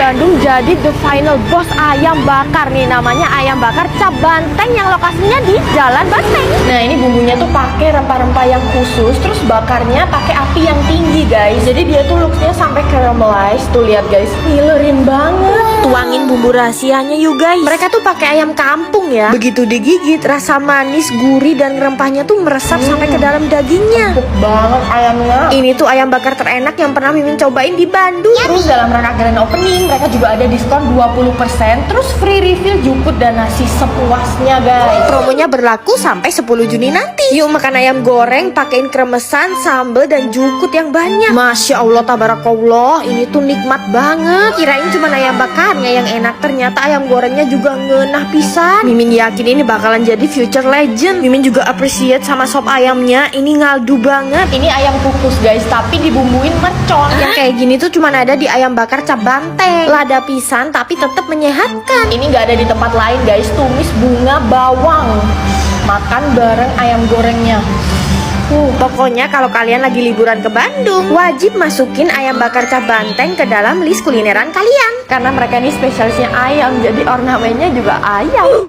Bandung jadi the final boss ayam bakar nih, namanya ayam bakar Cap Banteng yang lokasinya di Jalan Banteng. Nah, ini bumbunya tuh pakai rempah-rempah yang khusus, terus bakarnya pakai api yang tinggi, guys. Jadi dia tuh looksnya sampai caramelize. Tuh lihat guys, ngilerin banget. Tuangin bumbu rahasianya yuk guys. Mereka tuh pakai ayam kampung ya. Begitu digigit, rasa manis, gurih dan rempahnya tuh meresap sampai ke dalam dagingnya. Empuk banget ayamnya. Ini tuh ayam bakar terenak yang pernah Mimin cobain di Bandung. Terus dalam rangka grand opening, mereka juga ada diskon 20%, terus free refill jukut dan nasi sepuasnya guys. Promonya berlaku sampai 10 Juni nanti. Yuk makan ayam goreng, pakein kremesan, sambal dan jukut yang banyak. Masya Allah, tabarakallah, ini tuh nikmat banget. Kirain cuma ayam bakarnya yang enak, ternyata ayam gorengnya juga ngenah pisan. Mimin yakin ini bakalan jadi future legend. Mimin juga appreciate sama sop ayamnya, ini ngaldu banget. Ini ayam kukus guys, tapi dibumbuin mercon. Yang kayak gini tuh cuma ada di ayam bakar Cap Banteng. Lada pisan tapi tetap menyehatkan. Ini nggak ada di tempat lain guys. Tumis bunga bawang, makan bareng ayam gorengnya. Pokoknya kalau kalian lagi liburan ke Bandung, wajib masukin ayam bakar Cap Banteng ke dalam list kulineran kalian. Karena mereka ini spesialisnya ayam, jadi ornamennya juga ayam.